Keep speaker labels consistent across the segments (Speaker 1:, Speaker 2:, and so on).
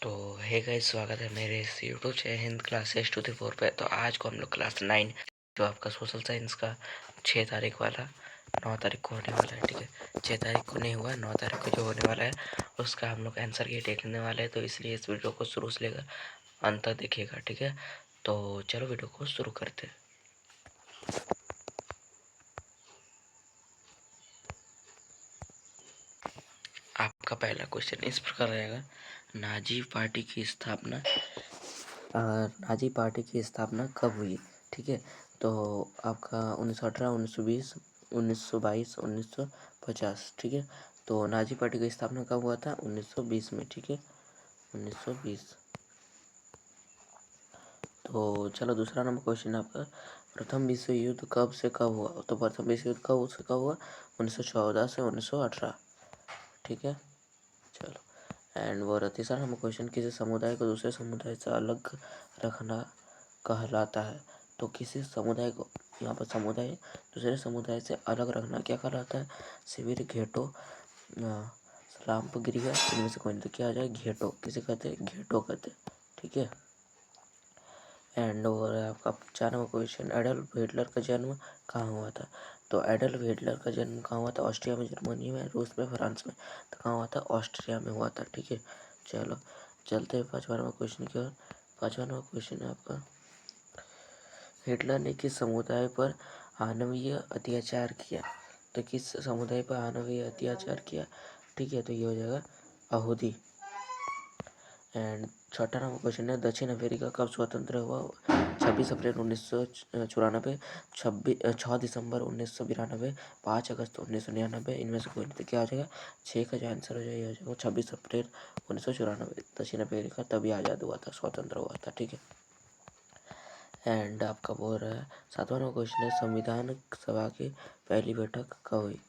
Speaker 1: तो hey guys, स्वागत है मेरे इस YouTube channel Hind classes 2 to 4 पे। तो आज को हम लोग क्लास 9 जो आपका सोशल साइंस का 6 तारीख वाला 9 तारीख को होने वाला है। ठीक है, 6 तारीख को नहीं हुआ, 9 तारीख को जो होने वाला है उसका हम लोग आंसर की देखने वाले हैं। तो इसलिए इस वीडियो को शुरू से लेकर अंत तक देखिएगा। ठीक है, तो चलो वीडियो को शुरू करते हैं। आपका पहला क्वेश्चन इस प्रकार रहेगा, नाजी पार्टी की स्थापना नाजी पार्टी की स्थापना कब हुई? ठीक है, तो आपका 1918, 1920, 1922, 1950। ठीक है, तो नाजी पार्टी की स्थापना कब हुआ था? 1920 में। ठीक है, 1920। तो चलो दूसरा नंबर क्वेश्चन आपका, प्रथम विश्व युद्ध कब से कब हुआ? तो प्रथम विश्व युद्ध कब से कब हुआ? 1914 से 1918। ठीक है, चलो। एंड वो तीसरा नंबर क्वेश्चन, किसी समुदाय को दूसरे समुदाय से अलग रखना कहलाता है? तो किसी समुदाय को, यहाँ पर समुदाय दूसरे समुदाय से अलग रखना क्या कहलाता है? शिविर, घेटो, सलामपगिरिया, इनमें से कोई नहीं। तो क्या आ जाए? घेटो। किसे कहते हैं? घेटो कहते हैं। ठीक है, एंड और आपका 4 नंबर क्वेश्चन, एडल्फ हिटलर का जन्म कहाँ हुआ था? तो एडल्फ हिटलर का जन्म कहाँ हुआ था? ऑस्ट्रिया में, जर्मनी में, रूस में, फ्रांस में। तो कहाँ हुआ था? ऑस्ट्रिया में हुआ था। ठीक है, चलो चलते हैं 5वां नंबर क्वेश्चन की ओर। 5वां नंबर क्वेश्चन है आपका, हिटलर ने किस समुदाय पर आणविक अत्याचार किया? तो किस समुदाय पर आणविक अत्याचार किया? ठीक है, तो ये हो जाएगा यहूदी। एंड 6वां नंबर क्वेश्चन है, दक्षिण अफ्रीका कब स्वतंत्र हुआ? 26 अप्रैल 1994, 6 दिसंबर 1992, 5 अगस्त 1999, इनमें से कोई नहीं। तो क्या हो जाएगा? 6 का जो आंसर हो जाएगा, हो जाएगा 26 अप्रैल 1994। दक्षिण अफ्रीका तभी आज़ाद हुआ था, स्वतंत्र हुआ था। ठीक है, एंड आपका बोल रहा है 7वां नंबर क्वेश्चन है, संविधान सभा की पहली बैठक कब हुई?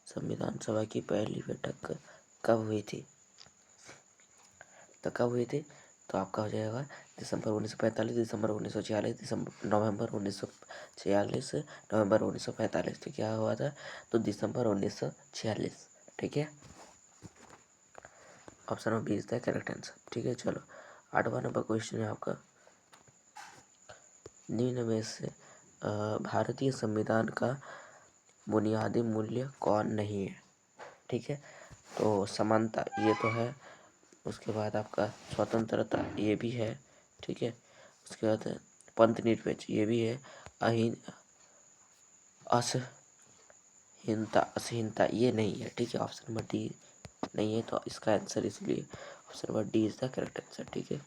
Speaker 1: संविधान सभा की पहली बैठक कब हुई थी? तो कब हुई थी? तो आपका हो जाएगा दिसंबर 1945, दिसंबर 1946, नवंबर 1946, नवंबर 1945। तो क्या हुआ था? तो दिसंबर 1946। ठीक है, ऑप्शन नंबर 20 था करेक्ट आंसर। ठीक है, चलो 8वां नंबर क्वेश्चन है आपका, निम्न में से भारतीय संविधान का बुनियादी मूल्य कौन नहीं है? ठीक है, तो समानता ये तो है, उसके बाद आपका स्वतंत्रता ये भी है। ठीक है, उसके बाद पंथ निरपेक्ष ये भी है, अहीन असहीनता ये नहीं है। ठीक है, ऑप्शन नंबर डी नहीं है, तो इसका आंसर इसलिए option number D is the correct answer. ठीक है,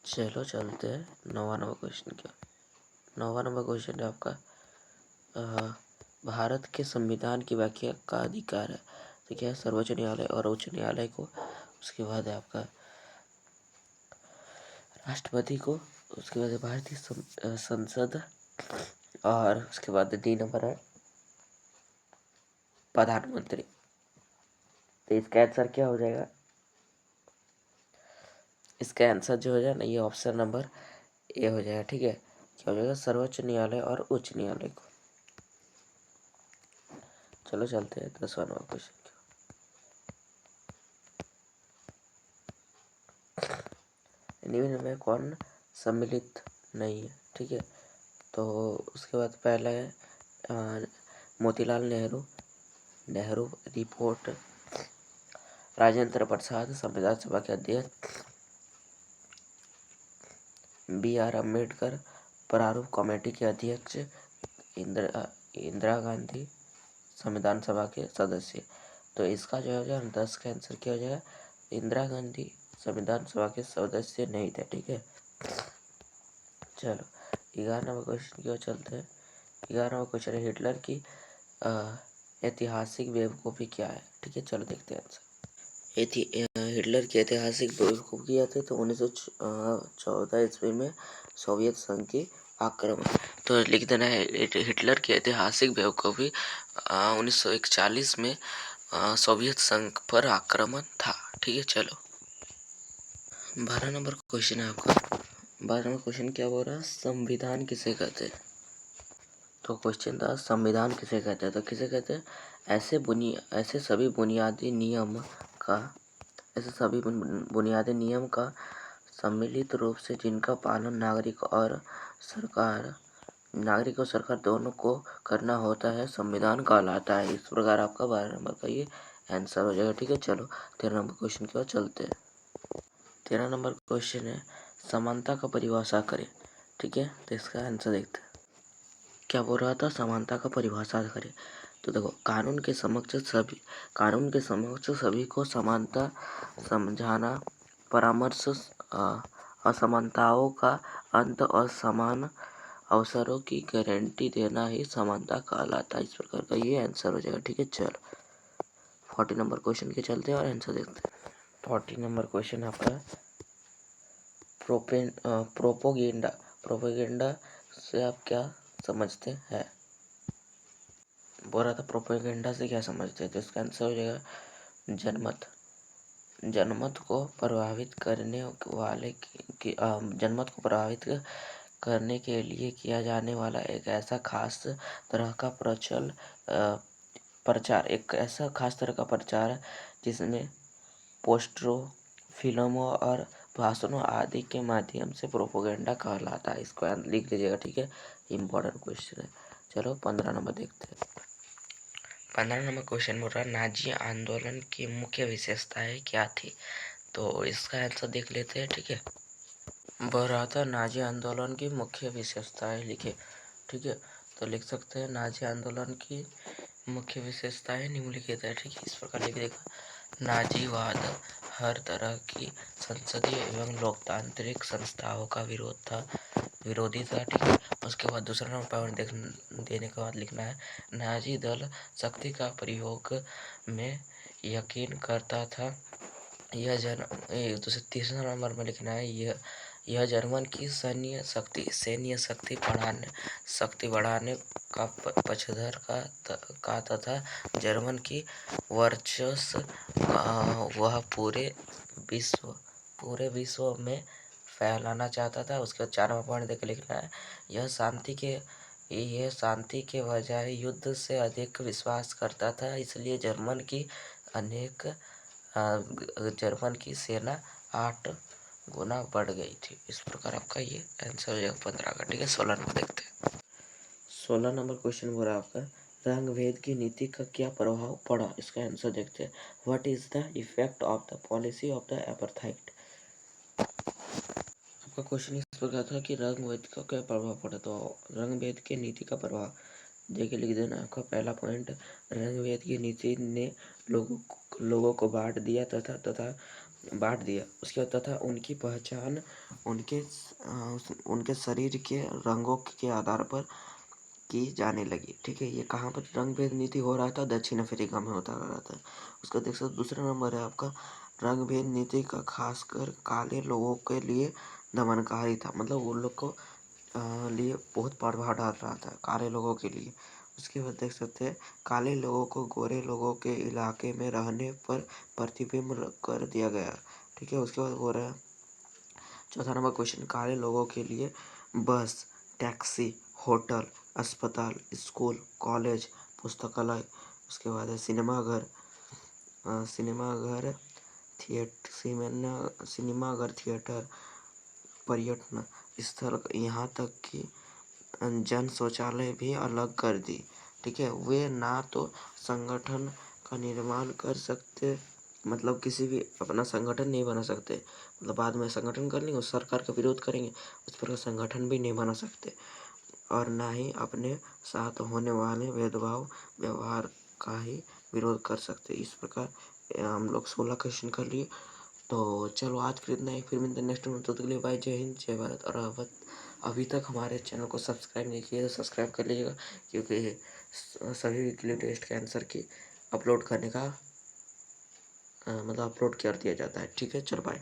Speaker 1: चलो चलते हैं 9वां नंबर क्वेश्चन क्या। 9वां नंबर क्वेश्चन है आपका, भारत के संविधान की व्याख्या का अधिकार है? तो क्या है? सर्वोच्च न्यायालय और उच्च न्यायालय को, उसके बाद है आपका राष्ट्रपति को, उसके बाद भारतीय संसद, और उसके बाद डी नंबर है प्रधानमंत्री। तो इसका आंसर क्या हो जाएगा? इसका आंसर जो हो जाए ना, ये ऑप्शन नंबर ए हो जाएगा। ठीक है, क्या हो जाएगा? सर्वोच्च न्यायालय और उच्च न्यायालय को। चलो चलते हैं 10वां नंबर क्वेश्चन। निम्न में कौन सम्मिलित नहीं है? ठीक है, तो उसके बाद पहला है मोतीलाल नेहरू रिपोर्ट, राजेंद्र प्रसाद संविधान सभा के अध्यक्ष, BR अम्बेडकर प्रारूप कमेटी के अध्यक्ष, इंदिरा गांधी संविधान सभा के सदस्य। तो इसका जो हो जाएगा 10 का आंसर क्या हो जाएगा? इंदिरा गांधी संविधान सभा के सदस्य नहीं थे। ठीक है, चलो 11 नंबर क्वेश्चन की ओर चलते हैं। 11 नंबर क्वेश्चन है, हिटलर की ऐतिहासिक बेवकूफ़ी क्या है? ठीक है, चलो देखते हैं आंसर। हिटलर की ऐतिहासिक बेवकूफ़ी क्या थी? तो 1914 ईस्वी में सोवियत संघ की आक्रमण। तो लिख देना है हिटलर की ऐतिहासिक बेवकूफ़ी 1941 में सोवियत संघ पर आक्रमण था। ठीक है, चलो 12 नंबर क्वेश्चन है आपका। 12 नंबर क्वेश्चन क्या बोल रहा है? संविधान किसे कहते हैं? तो क्वेश्चन था संविधान किसे कहते हैं? तो किसे कहते हैं? ऐसे सभी बुनियादी नियम का ऐसे सभी बुनियादी नियम का सम्मिलित रूप से जिनका पालन नागरिक और सरकार दोनों को करना होता है संविधान कहलाता है। इस प्रकार आपका 12 नंबर का ये आंसर हो जाएगा। ठीक है, चलो 13 नंबर क्वेश्चन की ओर चलते हैं। 13 नंबर क्वेश्चन है समानता का परिभाषा करें। ठीक है, तो इसका आंसर देखते हैं। क्या बोल रहा था, समानता का परिभाषा करें। तो देखो, कानून के समक्ष सभी को समानता समझाना, परामर्श, असमानताओं का अंत और समान अवसरों की गारंटी देना ही समानता कहलाता है। इस प्रकार का ये आंसर हो जाएगा। ठीक है, चलो 40 नंबर क्वेश्चन के चलते हैं और आंसर देखते हैं। 40 नंबर क्वेश्चन आपका प्रोपोगेंडा। प्रोपोगेंडा से आप क्या समझते हैं? बोल रहा था प्रोपेगेंडा से क्या समझते हैं, तो इसका आंसर हो जाएगा जनमत। जनमत को प्रभावित करने करने के लिए किया जाने वाला एक ऐसा खास तरह का प्रचार जिसमें पोस्टरों, फिल्मों और भाषणों आदि के माध्यम से प्रोपेगेंडा कहलाता है। इसको लिख लीजिएगा। ठीक है, इम्पोर्टेंट क्वेश्चन है। चलो 15 नंबर देखते हैं। 15 नंबर क्वेश्चन बोल रहा है नाजी आंदोलन की मुख्य विशेषताएं क्या थी। तो इसका आंसर देख लेते हैं। ठीक है, बोल रहा था नाजी आंदोलन की मुख्य विशेषताएं लिखे। ठीक है, तो लिख सकते हैं नाजी आंदोलन की मुख्य विशेषताएं निम्नलिखित है। ठीक है, इस प्रकार लिख देगा। नाजीवाद हर तरह की संसदीय एवं लोकतांत्रिक संस्थाओं का विरोधी था। ठीक है, उसके बाद दूसरा नंबर पॉइंट देने के बाद लिखना है नाजी दल शक्ति का प्रयोग में यकीन करता था। तीसरा नंबर में लिखना है यह जर्मन की सैन्य शक्ति बढ़ाने का पक्षधर का तथा जर्मन की वर्चस्व वह पूरे विश्व में फैलाना चाहता था। उसके बाद 4 नंबर पॉइंट देकर लिखना है यह शांति के बजाय युद्ध से अधिक विश्वास करता था, इसलिए जर्मन की सेना 8 गुना बढ़ गई थी। इस प्रकार आपका ये आंसर हो जाएगा 15 का। ठीक है, 16 नंबर देखते हैं। 16 नंबर क्वेश्चन बोला आपका रंग भेद की नीति का क्या प्रभाव पड़ा। इसका आंसर देखते हैं। What is the effect of the policy of the apartheid. आपका क्वेश्चन इस प्रकार था कि रंग भेद का क्या प्रभाव पड़ा। तो रंग भेद की नीति का प्रभाव देखिए लिख देना। आपका पहला पॉइंट, रंग भेद की नीति ने लोगों को बांट दिया। उसके बाद तथा उनकी पहचान उनके शरीर के रंगों के आधार पर की जाने लगी। ठीक है, ये कहाँ पर रंग भेद नीति हो रहा था? दक्षिण अफ्रीका में होता रहा था। उसका देख सकते दूसरा नंबर है आपका रंग भेद नीति का खासकर काले लोगों के लिए दमनकारी था। मतलब उन लोग को लिए बहुत प्रभाव डाल रहा था काले लोगों के लिए। उसके बाद देख सकते हैं काले लोगों को गोरे लोगों के इलाके में रहने पर प्रतिबिंब कर दिया गया। ठीक है, उसके बाद हो रहा है चौथा नंबर क्वेश्चन काले लोगों के लिए बस, टैक्सी, होटल, अस्पताल, स्कूल, कॉलेज, पुस्तकालय, उसके बाद है सिनेमाघर, थिएटर, पर्यटन स्थल, यहाँ तक कि जन शौचालय भी अलग कर दी। ठीक है, वे ना तो संगठन का निर्माण कर सकते, मतलब किसी भी अपना संगठन नहीं बना सकते, मतलब बाद में संगठन कर लेंगे उस सरकार का विरोध करेंगे, उस पर संगठन भी नहीं बना सकते, और ना ही अपने साथ होने वाले भेदभाव व्यवहार का ही विरोध कर सकते। इस प्रकार हम लोग 16 क्वेश्चन कर लिए। तो चलो आज के इतना ही, फिर मिलते हैं नेक्स्ट में। तो के लिए बाय, जय हिंद, जय भारत। और अभी तक हमारे चैनल को सब्सक्राइब नहीं किया तो सब्सक्राइब कर लीजिएगा, क्योंकि सभी वीकली टेस्ट के आंसर की अपलोड करने का मतलब अपलोड कर दिया जाता है। ठीक है, चलो बाय।